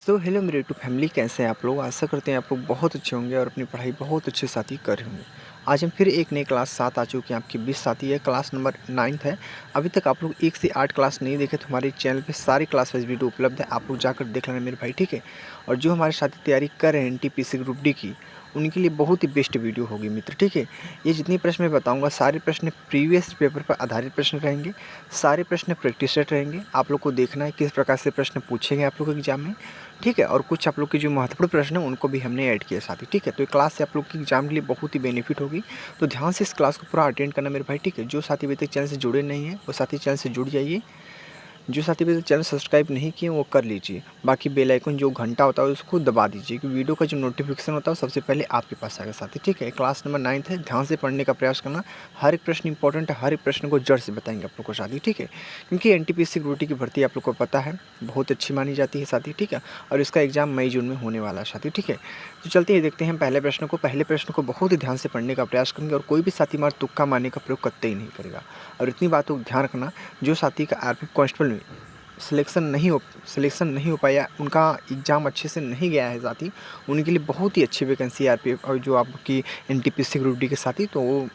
So hello मेरे YouTube family, कैसे हैं आप लोग। आशा करते हैं आप लोग बहुत अच्छे होंगे और अपनी पढ़ाई बहुत अच्छे साथ ही कर रहे होंगे। आज हम फिर एक नई क्लास साथ आ चुके हैं, आपकी 20 साथी है, क्लास नंबर 9th है। अभी तक आप लोग 1 से 8 क्लास नहीं देखे तो हमारे चैनल पे सारी क्लास वाइज वीडियो उपलब्ध है, आप लोग जाकर देख लेना मेरे भाई, ठीक है। और जो हमारे साथी तैयारी कर रहे हैं एनटीपीसी ग्रुप डी की, उनके लिए बहुत ही बेस्ट वीडियो होगी मित्र, ठीक है। ये जितनी प्रश्न मैं बताऊंगा सारे प्रश्न प्रीवियस पेपर पर आधारित प्रश्न रहेंगे, सारे प्रश्न प्रैक्टिस सेट रहेंगे। आप लोग को देखना है किस प्रकार से प्रश्न पूछेंगे आप लोग एग्जाम में, ठीक है। और कुछ आप लोग के जो महत्वपूर्ण प्रश्न हैं उनको भी हमने ऐड किया साथ ही, ठीक है। तो ये क्लास से आप लोग की एग्जाम के लिए बहुत ही बेनिफिट होगी, तो ध्यान से इस क्लास को पूरा अटेंड करना मेरे भाई, ठीक है। जो साथी अभी तक चैनल से जुड़े नहीं हैं वो साथी चैनल से जुड़ जाइए। जो साथी अभी तक चैनल सब्सक्राइब नहीं किए वो कर लीजिए। बाकी बेल आइकन जो घंटा होता है उसको दबा दीजिए, कि वीडियो का जो नोटिफिकेशन होता है सबसे पहले आपके पास आएगा साथी, ठीक है। क्लास नंबर 9th है, ध्यान से पढ़ने का प्रयास करना। हर एक प्रश्न इंपॉर्टेंट है, हर एक प्रश्न को जड़ से बताएंगे आप लोग को साथी, ठीक है। क्योंकि एनटीपीसी ग्रुप डी की भर्ती आप लोग को पता है बहुत अच्छी मानी जाती है साथी, ठीक है। और इसका एग्जाम मई जून में होने वाला है साथी, ठीक है। तो चलते ही देखते हैं पहले प्रश्न को। पहले प्रश्न को बहुत ही ध्यान से पढ़ने का प्रयास करेंगे और कोई भी साथी मार तुक्का मारने का प्रयोग करते ही नहीं करेगा। और इतनी बातों को ध्यान रखना, जो साथी का आरपीएफ कांस्टेबल में सिलेक्शन नहीं हो पाया, उनका एग्ज़ाम अच्छे से नहीं गया है साथी, उनके लिए बहुत ही अच्छी वैकेंसी है आरपीएफ और जो आपकी एनटीपीसी ग्रुप डी के साथी, तो वो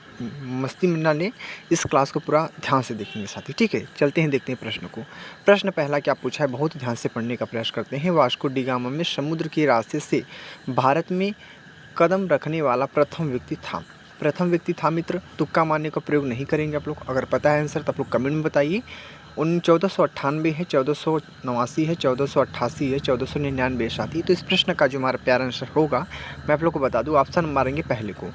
मस्ती में ना लें, इस क्लास को पूरा ध्यान से देखेंगे साथी, ठीक है। चलते हैं देखते हैं प्रश्न को। प्रश्न पहला क्या पूछा है, बहुत ध्यान से पढ़ने का प्रयास करते हैं। वास्को डी गामा में समुद्र के रास्ते से भारत में कदम रखने वाला प्रथम व्यक्ति था। प्रथम व्यक्ति था मित्र, तुक्का मारने का प्रयोग नहीं करेंगे आप लोग। अगर पता है आंसर तो आप लोग कमेंट में बताइए। 1498 है, 1489 है, 1488 है, 1499 साथी। तो इस प्रश्न का जो हमारा प्यारा आंसर होगा, मैं आप लोग को बता दूं, ऑप्शन मारेंगे पहले को।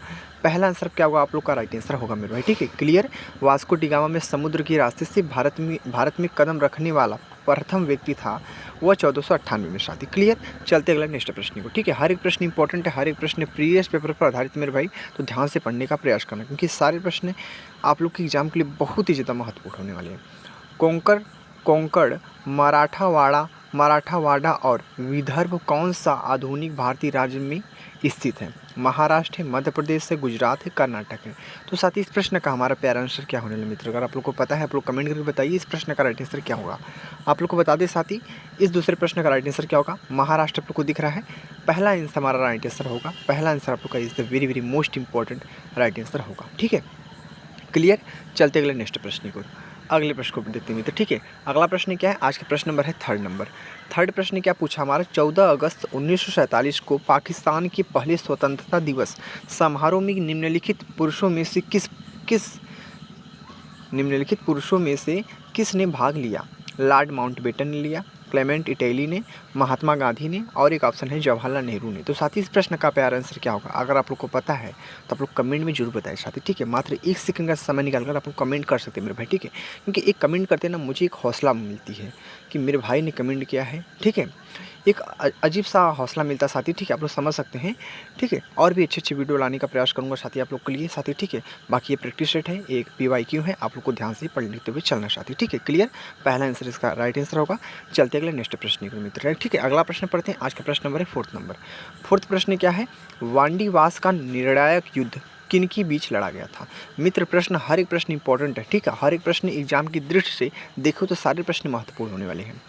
पहला आंसर क्या होगा, आप लोग का राइट आंसर होगा मेरे भाई, ठीक है। क्लियर। वास्को डी गामा में समुद्र के रास्ते से भारत में कदम रखने वाला प्रथम व्यक्ति था, वह 1498 में साथी। क्लियर। चलते अगला नेक्स्ट प्रश्न को, ठीक है। हर एक प्रश्न इंपॉर्टेंट है, हर एक प्रश्न प्रीवियस पेपर पर आधारित मेरे भाई, तो ध्यान से पढ़ने का प्रयास करना, क्योंकि सारे प्रश्न आप लोग के एग्जाम के लिए बहुत ही ज़्यादा महत्वपूर्ण होने वाले हैं। कोंकण, मराठावाड़ा और विदर्भ कौन सा आधुनिक भारतीय राज्य में स्थित है। महाराष्ट्र है, मध्य प्रदेश है, गुजरात है, कर्नाटक है। तो साथ ही इस प्रश्न का हमारा प्यारा आंसर क्या होने वाला मित्र, अगर आप लोग को पता है आप लोग कमेंट करके बताइए इस प्रश्न का राइट आंसर क्या होगा। आप लोग को बता दें साथ ही, इस दूसरे प्रश्न का राइट आंसर क्या होगा। महाराष्ट्र आप लोग को दिख रहा है, पहला आंसर हमारा राइट आंसर होगा। पहला आंसर आप लोग का is the very very most important right answer होगा, ठीक है। क्लियर। चलते अगले नेक्स्ट प्रश्न को, अगले प्रश्न को देखते हैं मित्र, ठीक है। अगला प्रश्न क्या है, आज का प्रश्न नंबर है थर्ड प्रश्न क्या पूछा हमारा। 14 अगस्त 1947 को पाकिस्तान के पहले स्वतंत्रता दिवस समारोह में निम्नलिखित पुरुषों में से किसने भाग लिया। लॉर्ड माउंटबेटन ने लिया, क्लेमेंट इटैली ने, महात्मा गांधी ने, और एक ऑप्शन है जवाहरलाल नेहरू ने। तो साथी इस प्रश्न का प्यारा आंसर क्या होगा, अगर आप लोग को पता है तो आप लोग कमेंट में जरूर बताएं साथी, ठीक है। मात्र 1 सेकंड का समय निकालकर आप लोग कमेंट कर सकते हैं मेरे भाई, ठीक है। क्योंकि एक कमेंट करते ना मुझे एक हौसला मिलती है कि मेरे भाई ने कमेंट किया है, ठीक है। एक अजीब सा हौसला मिलता है साथी, ठीक है। आप लोग समझ सकते हैं, ठीक है। और भी अच्छे अच्छे वीडियो लाने का प्रयास करूँगा साथी आप लोग के लिए साथी, ठीक है। बाकी ये प्रैक्टिस सेट है, एक PYQ है, आप लोग को ध्यान से पढ़ लेते हुए चलना साथी, ठीक है। क्लियर। पहला आंसर इसका राइट आंसर होगा। चलते अगले नेक्स्ट प्रश्न के मित्र, ठीक है। अगला प्रश्न पढ़ते हैं, आज का प्रश्न नंबर है 4th नंबर। 4th प्रश्न क्या है, वांडीवास का निर्णायक युद्ध किनके बीच लड़ा गया था। मित्र प्रश्न, हर एक प्रश्न इंपॉर्टेंट है, ठीक है। हर एक प्रश्न एग्जाम की दृष्टि से देखो तो सारे प्रश्न महत्वपूर्ण होने वाले हैं।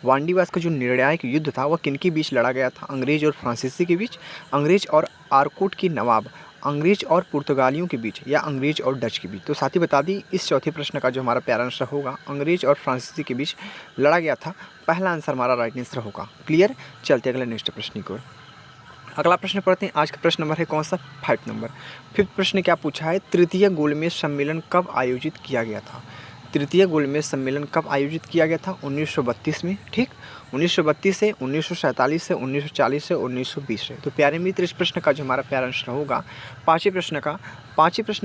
वांडीवास का जो निर्णायक युद्ध था वह किनके बीच लड़ा गया था, अंग्रेज और फ्रांसीसी के बीच, अंग्रेज और आरकोट की नवाब, अंग्रेज और पुर्तगालियों के बीच, या अंग्रेज और डच के बीच। तो साथी बता दी, इस चौथे प्रश्न का जो हमारा प्यारा आंसर होगा, अंग्रेज और फ्रांसीसी के बीच लड़ा गया था। पहला आंसर हमारा राइट आंसर होगा। क्लियर। चलते अगले नेक्स्ट प्रश्न की ओर। अगला प्रश्न पढ़ते हैं, आज का प्रश्न नंबर है कौन सा, 5th नंबर। 5th प्रश्न क्या पूछा है, तृतीय गोलमेज सम्मेलन कब आयोजित किया गया था। तृतीय गोलमेज सम्मेलन कब आयोजित किया गया था, 1932 में, ठीक। 1932 से, 1947 से, 1940 से, 1920 से। तो प्यारे मित्र, इस प्रश्न का जो हमारा प्यारा आंसर होगा, पाँचवें प्रश्न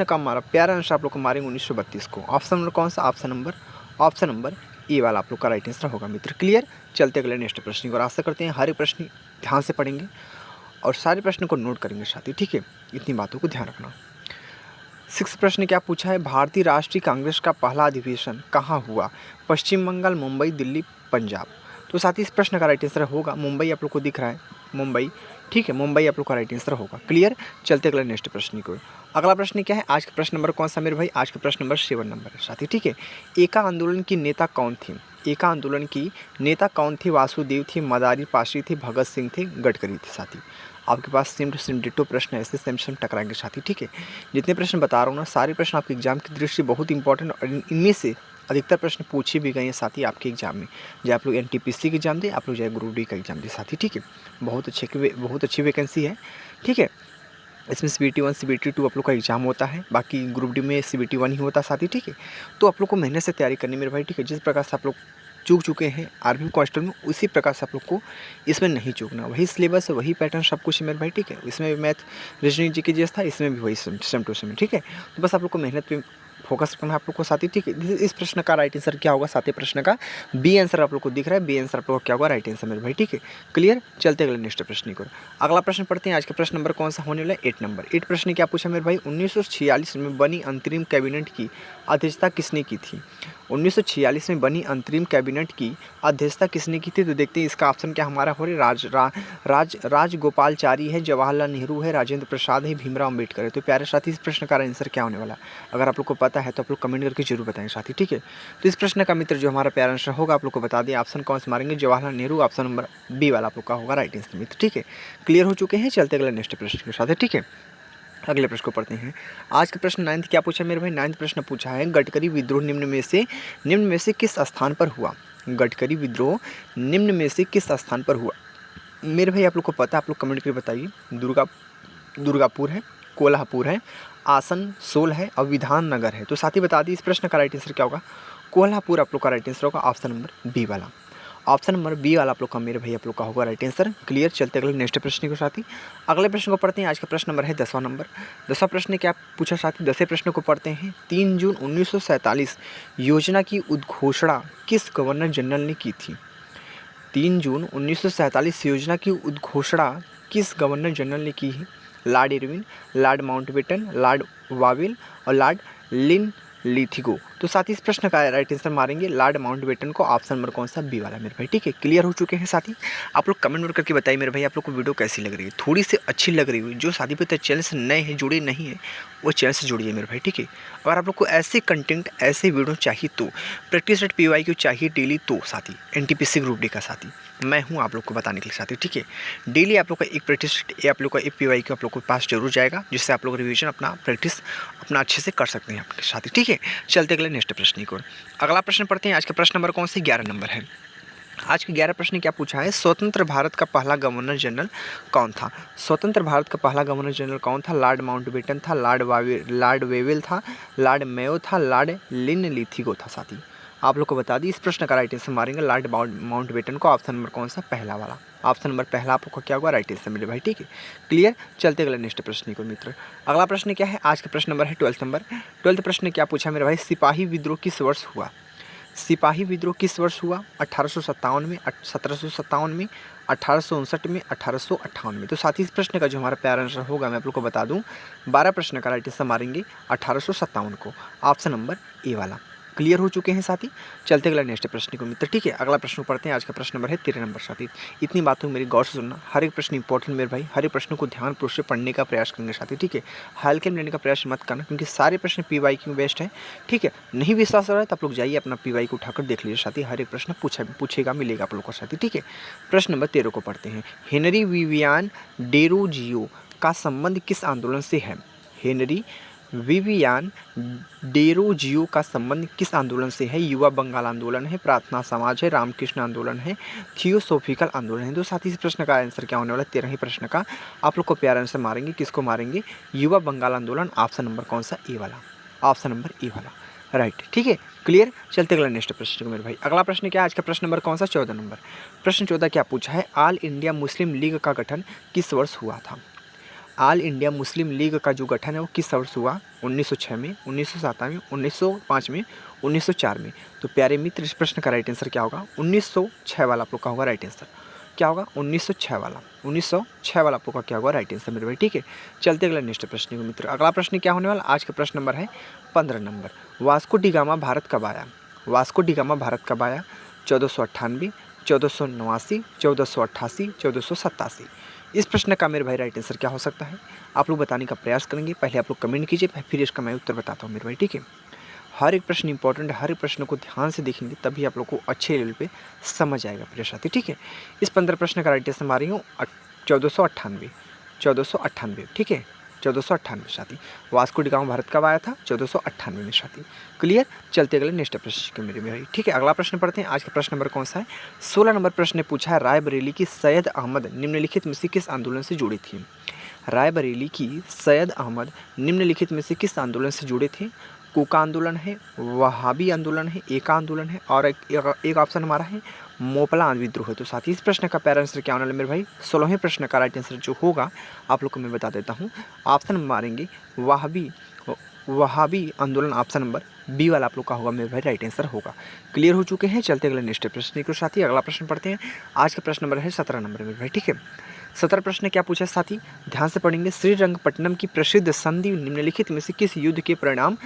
का हमारा प्यारा आंसर आप लोग को मारेंगे 1932 को। ऑप्शन नंबर कौन सा, ऑप्शन नंबर ए वाला आप लोग का राइट आंसर होगा मित्र। क्लियर। चलते अगले नेक्स्ट प्रश्न को, आशा करते हैं हर एक प्रश्न ध्यान से पढ़ेंगे और सारे प्रश्न को नोट करेंगे साथी, ठीक है। इतनी बातों को ध्यान रखना। 6th प्रश्न क्या पूछा है, भारतीय राष्ट्रीय कांग्रेस का पहला अधिवेशन कहाँ हुआ, पश्चिम बंगाल, मुंबई, दिल्ली, पंजाब। तो साथ ही इस प्रश्न का राइट आंसर होगा मुंबई, आप लोग को दिख रहा है मुंबई, ठीक है। मुंबई आप लोग का राइट आंसर होगा। क्लियर। चलते अगले नेक्स्ट प्रश्न को। अगला प्रश्न क्या है, आज का प्रश्न नंबर कौन सा मेरे भाई, आज का प्रश्न नंबर 7 नंबर है साथी, ठीक है। एका आंदोलन की नेता कौन थी, एका आंदोलन की नेता कौन थे? वासुदेव थे, मदारी पाशी थे, भगत सिंह थे, गडकरी थे साथी। आपके पास सेम टू सेम डिट्टो प्रश्न ऐसे सेम सेम टकराएंगे साथी, ठीक है। जितने प्रश्न बता रहा हूँ ना, सारे प्रश्न आपके एग्जाम की दृष्टि बहुत इंपॉर्टेंट और इनमें से अधिकतर प्रश्न पूछे भी गए हैं साथी आपके एग्जाम में। चाहे आप लोग एनटीपीसी के एग्जाम दें, आप लोग चाहे ग्रुप डी का एग्जाम दें साथी, ठीक है। बहुत अच्छी वैकेंसी है, ठीक है। इसमें CBT 1 CBT 2 आप लोग का एग्जाम होता है, बाकी ग्रुप डी में CBT 1 ही होता है साथी, ठीक है। तो आप लोग को मेहनत से तैयारी करनी मेरे भाई, ठीक है। जिस प्रकार से आप लोग चूक चुके हैं आर्मी कांस्टेबल में, उसी प्रकार से आप लोग को इसमें नहीं चूकना। वही सिलेबस है, वही पैटर्न सब कुछ है मेरे भाई, ठीक है। इसमें भी मैथ रीजनिंग जीके जीएस था, इसमें भी वही सेम टू सेम, ठीक है। तो बस आप लोग को मेहनत पे फोकस करना है आप लोग को साथी, ठीक है। इस प्रश्न का राइट आंसर क्या होगा? सातवें प्रश्न का बी आंसर आप लोग को दिख रहा है, बी आंसर आप लोग को क्या होगा? राइट आंसर मेरे भाई, ठीक है। क्लियर? चलते अगले नेक्स्ट प्रश्न को। अगला प्रश्न पढ़ते हैं। आज का प्रश्न नंबर कौन सा होने वाला है? 8 नंबर। 8 प्रश्न क्या पूछा मेरे भाई? 1946 में बनी अंतरिम कैबिनेट की अध्यक्षता किसने की थी? 1946 में बनी अंतरिम कैबिनेट की अध्यक्षता किसने की थी? तो देखते हैं इसका ऑप्शन क्या हमारा हो रहा है। राजगोपालचारी है, जवाहरलाल नेहरू है, राजेंद्र प्रसाद है, भीमराव अम्बेडकर है। तो प्यारे साथी, इस प्रश्न का आंसर क्या होने वाला है? अगर आप लोग को पता है तो आप लोग कमेंट करके जरूर बताएंगे साथी, ठीक है। तो इस प्रश्न का मित्र जो हमारा प्यारा आंसर होगा आप लोग को बता दें, ऑप्शन कौन से मारेंगे? Jawaharlal Nehru, option number B वाला आप लोग का होगा राइट आंसर मित्र, ठीक है। क्लियर हो चुके हैं? चलते अगले नेक्स्ट प्रश्न के साथ, ठीक है। अगले प्रश्न को पढ़ते हैं। आज का प्रश्न 9th क्या पूछा मेरे भाई? 9th प्रश्न पूछा है, गडकरी विद्रोह निम्न में से किस स्थान पर हुआ? गडकरी विद्रोह निम्न में से किस स्थान पर हुआ? मेरे भाई आप लोग को पता है, आप लोग कमेंट करके बताइए। दुर्गापुर है, कोल्हापुर है, आसनसोल है और विधाननगर है। तो साथ ही बता दी इस प्रश्न का राइट आंसर क्या होगा? कोल्हापुर आप लोग का राइट आंसर होगा, ऑप्शन नंबर बी वाला। ऑप्शन नंबर बी वाला आप लोग का मेरे भाई आप लोग का होगा राइट आंसर। क्लियर? चलते अगले नेक्स्ट प्रश्न के साथ ही। अगले प्रश्न को पढ़ते हैं। आज का प्रश्न नंबर है 10वां नंबर। 10वां प्रश्न क्या पूछा साथी? 10वें प्रश्न को पढ़ते हैं। 3 जून 1947 योजना की उद्घोषणा किस गवर्नर जनरल ने की थी? 3 जून 1947 योजना की उद्घोषणा किस गवर्नर जनरल ने की है? Lord Irwin, Lord Mountbatten, Lord Wavell और लॉर्ड लिनलिथिगो। तो साथ ही इस प्रश्न का राइट आंसर मारेंगे लॉर्ड माउंटबेटन को, ऑप्शन नंबर कौन सा? बी वाला मेरे भाई, ठीक है। क्लियर हो चुके हैं साथी? आप लोग कमेंट करके बताइए मेरे भाई आप लोग को वीडियो कैसी लग रही है। थोड़ी सी अच्छी लग रही हुई, जो शादी पे तक चैनल से नए हैं, जुड़े नहीं है, वो चैनल से जुड़िए मेरे भाई, ठीक है। अगर आप लोग को ऐसे कंटेंट ऐसे वीडियो चाहिए तो प्रैक्टिस सेट PYQ चाहिए डेली, तो साथी NTPC ग्रुप डी का साथी मैं हूँ आप लोग को बताने के लिए साथी, ठीक है। डेली आप लोग का एक प्रैक्टिस सेट, आप लोग का एक PYQ आप लोग के पास जरूर जाएगा, जिससे आप लोग रिवीजन अपना प्रैक्टिस अपना अच्छे से कर सकते हैं आपके साथी, ठीक है। चलते अगले नेक्स्ट प्रश्न को। अगला प्रश्न पढ़ते हैं। आज का प्रश्न नंबर कौन से? 11 नंबर है। आज के 11 प्रश्न क्या पूछा है? स्वतंत्र भारत का पहला गवर्नर जनरल कौन था? स्वतंत्र भारत का पहला गवर्नर जनरल कौन था? लॉर्ड माउंटबेटन था, लॉर्ड वेवेल था, लॉर्ड मेयो था, लॉर्ड लिनलिथिगो था साथी। आप लोग को बता दी इस प्रश्न का राइट आंसर मारेंगे लॉर्ड माउंटबेटन को, ऑप्शन नंबर कौन सा? पहला वाला। ऑप्शन नंबर पहला आप लोग को क्या होगा? राइट आंसर मेरे भाई, ठीक है। क्लियर? चलते अगले नेक्स्ट प्रश्न को मित्र। अगला प्रश्न क्या है? आज का प्रश्न नंबर है 12th नंबर। 12th प्रश्न क्या पूछा मेरे भाई? सिपाही विद्रोह किस वर्ष हुआ? सिपाही विद्रोह किस वर्ष हुआ? 1857 में, 1757 में, 1859 में, 1858 में। तो साथ ही इस प्रश्न का जो हमारा प्यारा आंसर होगा मैं आप लोग को बता दूं, 12 प्रश्न का राइट आंसर मारेंगे 1857 को, ऑप्शन नंबर ए वाला। क्लियर हो चुके हैं साथी? चलते अगला नेक्स्ट प्रश्न को मित्र, ठीक है। अगला प्रश्न पढ़ते हैं। आज का प्रश्न नंबर है 13 नंबर साथी। इतनी बातों मेरी गौर से सुनना, हर एक प्रश्न इंपॉर्टेंट मेरे भाई, हर एक प्रश्न को ध्यानपूर्वक से पढ़ने का प्रयास करेंगे साथी, ठीक है। हल्के में लेने का प्रयास मत करना, क्योंकि सारे प्रश्न PYQ बेस्ट है, ठीक है। नहीं विश्वास हो रहा है तो आप लोग जाइए अपना PYQ उठाकर देख लीजिए साथी, हर एक प्रश्न पूछेगा मिलेगा आप लोग को साथी, ठीक है। प्रश्न नंबर 13 को पढ़ते हैं। हेनरी विवियान डेरोजियो का संबंध किस आंदोलन से है? हेनरी विवियान डेरोजियो का संबंध किस आंदोलन से है? युवा बंगाल आंदोलन है, प्रार्थना समाज है, रामकृष्ण आंदोलन है, थियोसोफिकल आंदोलन है। तो साथ ही इस प्रश्न का आंसर क्या होने वाला है? 13 प्रश्न का आप लोग को प्यारा आंसर मारेंगे, किसको मारेंगे? युवा बंगाल आंदोलन, ऑप्शन नंबर कौन सा? ए वाला, ऑप्शन नंबर ए वाला, राइट, ठीक है। क्लियर? चलते अगला नेक्स्ट प्रश्न को मेरे भाई। अगला प्रश्न क्या है? आज का प्रश्न नंबर कौन सा? 14 नंबर। प्रश्न 14 क्या पूछा है? ऑल इंडिया मुस्लिम लीग का गठन किस वर्ष हुआ था? ऑल इंडिया मुस्लिम लीग का जो गठन है वो किस वर्ष हुआ? 1906 में, 1907 में, 1905 में, 1904 में। तो प्यारे मित्र इस प्रश्न का राइट आंसर क्या होगा? 1906 वाला आप लोग का होगा राइट आंसर। क्या होगा? 1906 वाला, 1906 वाला आप लोग का क्या होगा? राइट आंसर मेरे भाई, ठीक है। चलते अगला नेक्स्ट प्रश्न को मित्र। अगला प्रश्न क्या होने वाला? आज का प्रश्न नंबर है 15 number. Vasco D gamma Bharat कब आया? वास्को डी गामा भारत कब आया? 1498, 1489, 1488, 1487। इस प्रश्न का मेरे भाई राइट आंसर क्या हो सकता है? आप लोग बताने का प्रयास करेंगे। पहले आप लोग कमेंट कीजिए, फिर इसका मैं उत्तर बताता हूँ मेरे भाई, ठीक है। हर एक प्रश्न इंपॉर्टेंट है, हर एक प्रश्न को ध्यान से देखेंगे तभी आप लोग को अच्छे लेवल पे समझ आएगा प्रिय साथी, ठीक है। इस 15 प्रश्न का राइट आंसर हमारी हूँ 1498, 1498, ठीक है, 1498 साथी। वास्को डी गामा भारत कब आया था? 1498 में साथी। क्लियर। चलते अगले नेक्स्ट प्रश्न के मेरे भाई, ठीक है। अगला प्रश्न पढ़ते हैं। आज का प्रश्न नंबर कौन सा है? 16 नंबर प्रश्न ने पूछा है, रायबरेली की सैयद अहमद निम्नलिखित में से किस आंदोलन से जुड़ी थी? रायबरेली की सैयद अहमद निम्नलिखित में से किस आंदोलन से जुड़े थे? कूका आंदोलन है, वहाबी आंदोलन है, एका आंदोलन है, और एक ऑप्शन हमारा है मोपला विद्रोह है। तो साथ ही इस प्रश्न का पैरा आंसर क्या होने वाला मेरे भाई? 16वें प्रश्न का राइट आंसर जो होगा आप लोग को मैं बता देता हूँ। ऑप्शन मारेंगे वहाबी आंदोलन, ऑप्शन नंबर बी वाला आप लोग का होगा मेरे भाई राइट आंसर होगा। क्लियर हो चुके हैं। चलते अगले नेक्स्ट प्रश्न के साथ ही अगला प्रश्न पढ़ते हैं। आज का प्रश्न नंबर है 17 नंबर मेरे भाई, ठीक है। 17 प्रश्न क्या पूछा साथी? ध्यान से पढ़ेंगे। श्रीरंगपट्टनम की प्रसिद्ध संधि निम्नलिखित में से किस युद्ध के परिणाम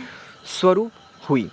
स्वरूप हुई?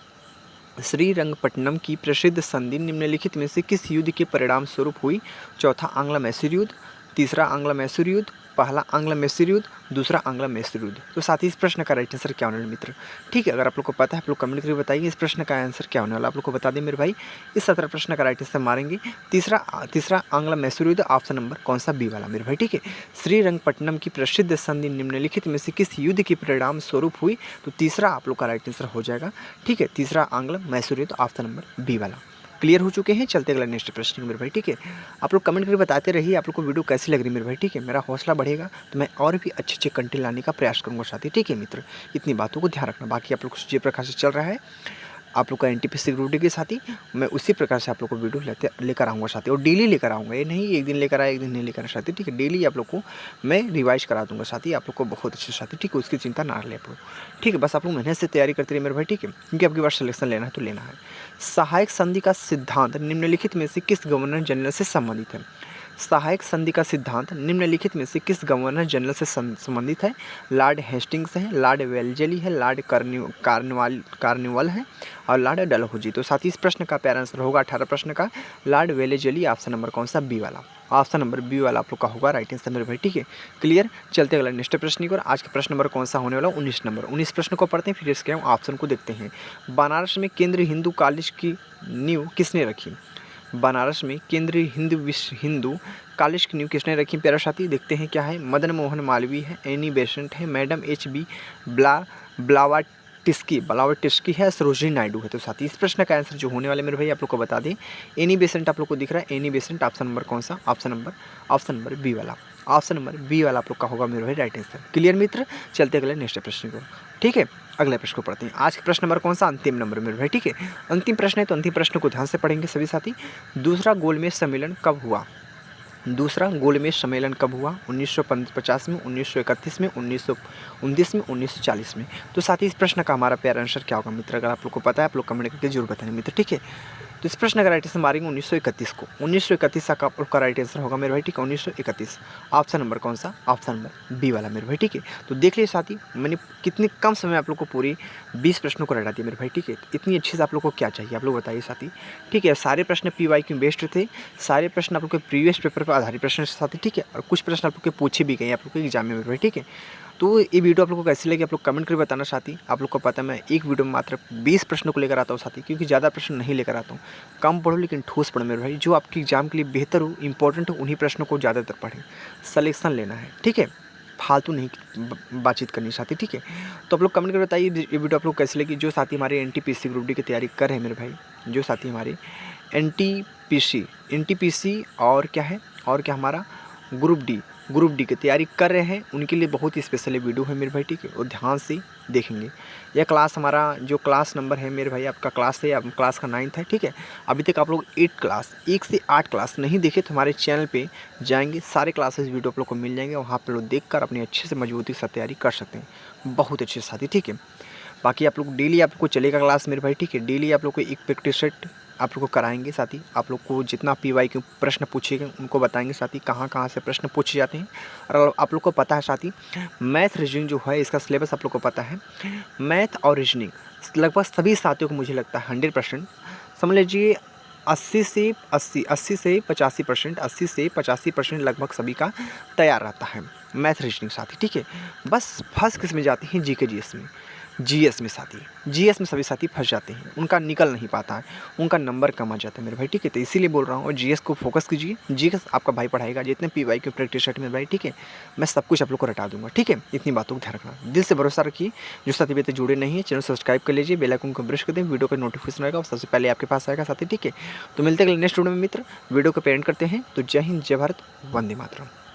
श्रीरंगपट्टनम की प्रसिद्ध संधि निम्नलिखित में से किस युद्ध के परिणाम स्वरूप हुई? चौथा आंग्ल मैसूर युद्ध, तीसरा आंग्ल मैसूर युद्ध, पहला आंग्ल मैसूर युद्ध, दूसरा आंग्ल मैसूर युद्ध। तो साथ ही इस प्रश्न का राइट आंसर क्या होने वाला मित्र? ठीक है, अगर आप लोग को पता है आप लोग कमेंट करके बताइए इस प्रश्न का आंसर क्या होने वाला। आप लोग को बता दें मेरे भाई, इस 17 प्रश्न का राइट आंसर मारेंगे तीसरा आंग्ल मैसूर युद्ध, ऑप्शन नंबर कौन सा? बी वाला मेरे भाई, ठीक है। श्रीरंगपट्टनम की प्रसिद्ध संधि निम्नलिखित में से किस युद्ध के परिणाम स्वरूप हुई? तो तीसरा आप लोग का राइट आंसर हो जाएगा, ठीक है। तीसरा आंग्ल मैसूर युद्ध, ऑप्शन नंबर बी वाला। क्लियर हो चुके हैं। चलते अगला नेक्स्ट प्रश्न मेरे भाई, ठीक है। आप लोग कमेंट करके बताते रहिए आप लोग को वीडियो कैसी लग रही है मेरे भाई, ठीक है। मेरा हौसला बढ़ेगा तो मैं और भी अच्छे अच्छे कंटेंट लाने का प्रयास करूंगा साथी, ठीक है मित्र। इतनी बातों को ध्यान रखना। बाकी आप लोग को जिस प्रकार से चल रहा है आप लोग का एनटीपीसी ग्रुप डी के साथी, मैं उसी प्रकार से आप लोग को वीडियो लेकर आऊँगा साथी, और डेली लेकर आऊँगा। ये नहीं एक दिन लेकर आया एक दिन नहीं लेकर आया साथी, ठीक है। डेली आप लोग को मैं रिवाइज करा दूँगा साथी, आप लोग को बहुत अच्छे साथी, ठीक है। उसकी चिंता ना ले आप लोग, ठीक है। बस आप लोग मेहनत से तैयारी करते रहिए मेरे भाई, ठीक है, क्योंकि आपकी बार सिलेक्शन लेना है तो लेना है। सहायक संधि का सिद्धांत निम्नलिखित में से किस गवर्नर जनरल से संबंधित है? सहायक संधि का सिद्धांत निम्नलिखित में से किस गवर्नर जनरल से संबंधित है? लॉर्ड हेस्टिंग्स है, लॉर्ड वेलजेली है, लॉर्ड कार्निवल है, और लॉर्ड डलहौजी। तो साथ ही इस प्रश्न का प्यारा आंसर होगा 18 प्रश्न का लॉर्ड वेलजेली, ऑप्शन नंबर कौन सा? बी वाला। ऑप्शन नंबर बी वाला आप लोग का होगा राइट आंसर मेरे भाई, ठीक है। क्लियर। चलते अगला नेक्स्ट प्रश्न की ओर। आज का प्रश्न नंबर कौन सा होने वाला? 19 नंबर। 19 प्रश्न को पढ़ते हैं फिर इसके हम ऑप्शन को देखते हैं। बनारस में केंद्रीय हिंदू कॉलेज की नींव किसने रखी? बनारस में केंद्रीय हिंदू कॉलेज की नींव किसने रखी प्यारे साथी? देखते हैं क्या है। मदन मोहन मालवीय है, एनी बेसेंट है, मैडम एच.बी. ब्लावाटिस्की है, सरोजिनी नायडू है। तो साथी इस प्रश्न का आंसर जो होने वाले मेरे भाई आप लोग को बता दें, एनी बेसेंट आप लोग को दिख रहा है। एनी बेसेंट ऑप्शन नंबर कौन सा? ऑप्शन नंबर बी वाला। ऑप्शन नंबर बी वाला आप लोग का होगा मेरे भाई राइट आंसर। क्लियर मित्र। चलते अगले नेक्स्ट प्रश्न को, ठीक है। अगले प्रश्न को पढ़ते हैं। आज का प्रश्न नंबर कौन सा? अंतिम नंबर मेरे भाई, ठीक है। अंतिम प्रश्न है तो अंतिम प्रश्न को ध्यान से पढ़ेंगे सभी साथी। दूसरा गोलमेज सम्मेलन कब हुआ? दूसरा गोलमेज सम्मेलन कब हुआ? 1950 में, 1931 में, 1929 में, 1940 में। तो साथ ही इस प्रश्न का हमारा प्यारा आंसर क्या होगा मित्र? अगर आप लोग को पता है आप लोग कमेंट करके जरूर बताएं मित्र, ठीक है। तो इस प्रश्न का राइट आंसर मारेंगे 1931 को। 1931 का आप लोग का राइट आंसर होगा मेरे भाई, ठीक है। 1931 ऑप्शन नंबर कौन सा? ऑप्शन नंबर बी वाला मेरे भाई, ठीक है। तो देख लीजिए साथी, मैंने कितने कम समय आप लोग को पूरी 20 प्रश्नों को रटा दिया मेरे भाई, ठीक है। इतनी अच्छी से आप लोग को क्या चाहिए आप लोग बताइए साथी, ठीक है। सारे प्रश्न PYQ बेस्ड थे, सारे प्रश्न आप लोग के प्रीवियस पेपर पर आधारित प्रश्न साथी, ठीक है। और कुछ प्रश्न आप लोग के पूछे भी गए आप लोग के एग्जाम में मेरे भाई, ठीक है। तो ये वीडियो आप लोग को कैसी लगी आप लोग कमेंट करके बताना साथी। आप लोग को पता है मैं एक वीडियो में मात्र 20 प्रश्नों को लेकर आता हूँ साथी, क्योंकि ज़्यादा प्रश्न नहीं लेकर आता हूँ। कम पढ़ो लेकिन ठोस पढ़ो मेरे भाई, जो आपके एग्जाम के लिए बेहतर हो, इंपॉर्टेंट हो, उन्हीं प्रश्नों को ज़्यादातर पढ़ें, सलेक्शन लेना है, ठीक है। फालतू नहीं बातचीत करनी साथी, ठीक है। तो आप लोग कमेंट करके बताइए ये वीडियो आप लोग कैसी लगी। जो साथी हमारे NTPC ग्रुप डी की तैयारी कर रहे हैं मेरे भाई, जो साथी हमारे NTPC और क्या है, और क्या हमारा ग्रुप डी की तैयारी कर रहे हैं, उनके लिए बहुत ही स्पेशल वीडियो है मेरे भाई, ठीक है। और ध्यान से देखेंगे। यह क्लास हमारा जो क्लास नंबर है मेरे भाई, आपका क्लास है, अब क्लास का 9th है, ठीक है। अभी तक आप लोग 8 क्लास 1 से 8 क्लास नहीं देखे तो हमारे चैनल पे जाएंगे, सारे क्लासेस वीडियो आप लोग को मिल जाएंगे, वहाँ पर लोग देखकर अपनी अच्छे से मजबूती से तैयारी कर सकते हैं, बहुत अच्छे साथी, ठीक है। बाकी आप लोग डेली आपको चलेगा क्लास मेरे भाई, ठीक है। डेली आप लोग को एक प्रैक्टिस सेट आप लोग को कराएंगे साथी। आप लोग को जितना PYQ प्रश्न पूछेंगे उनको बताएंगे साथी, कहाँ से प्रश्न पूछे जाते हैं। और आप लोग को पता है साथी, मैथ रीजनिंग जो है इसका सिलेबस आप लोग को पता है। मैथ और रीजनिंग लगभग सभी साथियों को मुझे लगता है 100% समझ लीजिए 80 से 85%, 80 से 85% लगभग सभी का तैयार रहता है मैथ रीजनिंग साथी, ठीक है। बस फर्स्ट किस में जाते हैं? GK GS में। जीएस में साथी, जीएस में सभी साथी फँस जाते हैं, उनका निकल नहीं पाता है, उनका नंबर कम आ जाता है मेरे भाई, ठीक है? तो इसीलिए बोल रहा हूँ, और जीएस को फोकस कीजिए, जीएस आपका भाई पढ़ाएगा, जितने पीवाई के प्रैक्टिस सेट में भाई, ठीक है? मैं सब कुछ आप लोग को रटा दूँगा, ठीक है? इतनी बातों का ध्यान रखना, दिल से भरोसा रखिए। जो साथी अभी तक जुड़े नहीं हैं, चैनल सब्सक्राइब कर लीजिए, बेल आइकन को प्रेस कर दें, वीडियो का नोटिफिकेशन आएगा और सबसे पहले आपके पास आएगा साथी, ठीक है? तो मिलते हैं अगले नेक्स्ट वीडियो में मित्र, वीडियो को पेरेंट करते हैं। तो जय हिंद, जय भारत, वंदे मातरम।